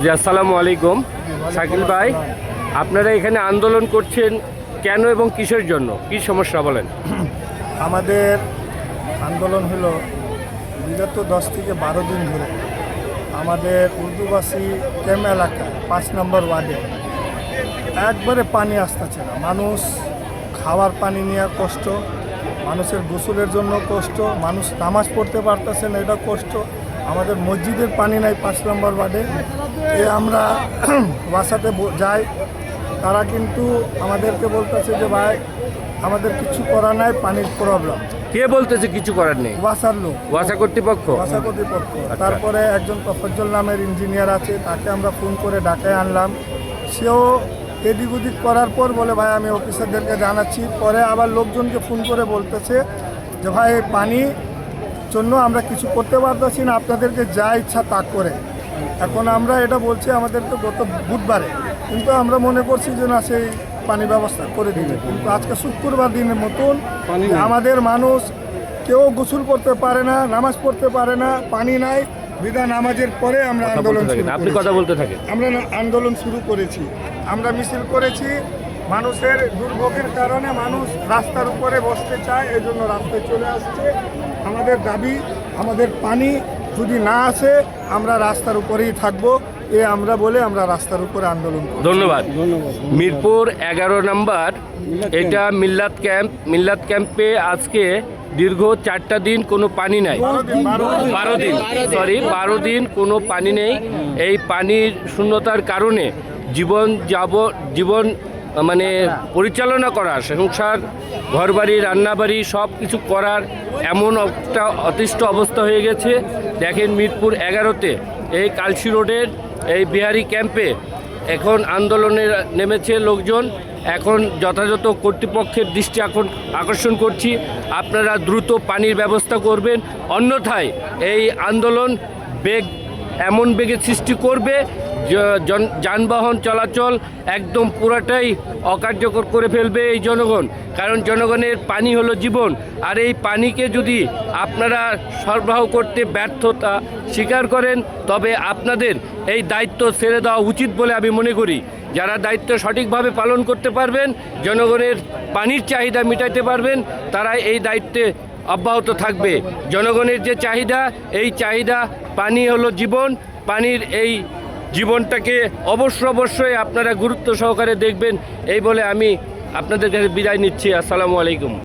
জি আসসালামু আলাইকুম। শাকিল ভাই, আপনারা এখানে আন্দোলন করছেন কেন এবং কিসের জন্য, কি সমস্যা বলেন? আমাদের আন্দোলন হলো বিগত 10 থেকে 12 দিন ধরে আমাদের উর্দুবাসী ক্যাম্প এলাকায় 5 নম্বর ওয়ার্ডে একবারে পানি আসতেছে না। মানুষ খাওয়ার পানি নিয়ে কষ্ট, মানুষের গোসলের জন্য কষ্ট, মানুষ নামাজ পড়তে পারতেছে না, এটা কষ্ট। আমাদের মসজিদের পানি নাই 5 নম্বর ওয়ার্ডে। আমরা বাসাতে যাই, তারা কিন্তু আমাদেরকে বলতেছে যে ভাই আমাদের কিছু করা নাই, পানির প্রবলেম। কে বলতেছে কিছু করার নেই? ওয়াসার লোক, ওয়াসা কর্তৃপক্ষ। ওয়াসা কর্তৃপক্ষ। তারপরে একজন তফজ্জল নামের ইঞ্জিনিয়ার আছে, তাকে আমরা ফোন করে ডাকায় আনলাম। সেও এদিক ওদিক করার পর বলে ভাই আমি অফিসারদেরকে জানাচ্ছি। পরে আবার লোকজনকে ফোন করে বলতেছে যে ভাই এই পানির জন্য আমরা কিছু করতে পারতেছি না, আপনাদেরকে যা ইচ্ছা তা করে। এখন আমরা এটা বলছি আমাদেরকে গত বুধবারে, কিন্তু আমরা মনে করছি যে না সেই পানি ব্যবস্থা করে দিবে, কিন্তু আজকে শুক্রবার দিনের মতন আমাদের মানুষ কেউ গোসল করতে পারে না, নামাজ পড়তে পারে না, পানি নাই। বিদা নামাজের পরে আমরা আন্দোলন শুরু আপনি কথা বলতে থাকেন। আমরা আন্দোলন শুরু করেছি, আমরা মিছিল করেছি। মানুষের দুর্ভোগের কারণে মানুষ রাস্তার উপরে বসতে চায়, এই জন্য রাস্তায় চলে আসছে। আমাদের দাবি, আমাদের পানি যদি না আসে আমরা রাস্তার উপরেই থাকবো, আমরা বলে আমরা রাস্তার উপরে আন্দোলন করব। ধন্যবাদ। মিরপুর 11 নম্বর, এটা মিল্লাত ক্যাম্পে আজকে দীর্ঘ 4টা দিন কোনো পানি নাই। 12 দিন কোনো পানি নেই। এই পানির শূন্যতার কারণে জীবন মানে পরিচালনা করা, সংসার, ঘরবাড়ি, রান্নাবাড়ি সব কিছু করার এমন একটা অতিষ্ঠ অবস্থা হয়ে গেছে। দেখেন মিরপুর 11-তে এই কালসি রোডের এই বিহারি ক্যাম্পে এখন আন্দোলনে নেমেছে লোকজন। এখন যথাযথ কর্তৃপক্ষের দৃষ্টি আকর্ষণ করছি, আপনারা দ্রুত পানির ব্যবস্থা করবেন, অন্যথায় এই আন্দোলন এমন বেগের সৃষ্টি করবে যানবাহন চলাচল একদম পুরাটাই অকার্যকর করে ফেলবে এই জনগণ। কারণ জনগণের পানি হলো জীবন, আর এই পানিকে যদি আপনারা সরবরাহ করতে ব্যর্থতা স্বীকার করেন তবে আপনাদের এই দায়িত্ব ছেড়ে দেওয়া উচিত বলে আমি মনে করি। যারা দায়িত্ব সঠিকভাবে পালন করতে পারবেন, জনগণের পানির চাহিদা মেটাতে পারবেন, তারা এই দায়িত্বে অব্যাহত থাকবে। জনগণের যে চাহিদা, এই চাহিদা পানি হলো জীবন, পানির এই জীবনটাকে অবশ্যই আপনারা গুরুত্ব সহকারে দেখবেন, এই বলে আমি আপনাদের কাছে বিদায় নিচ্ছি। আসসালামু আলাইকুম।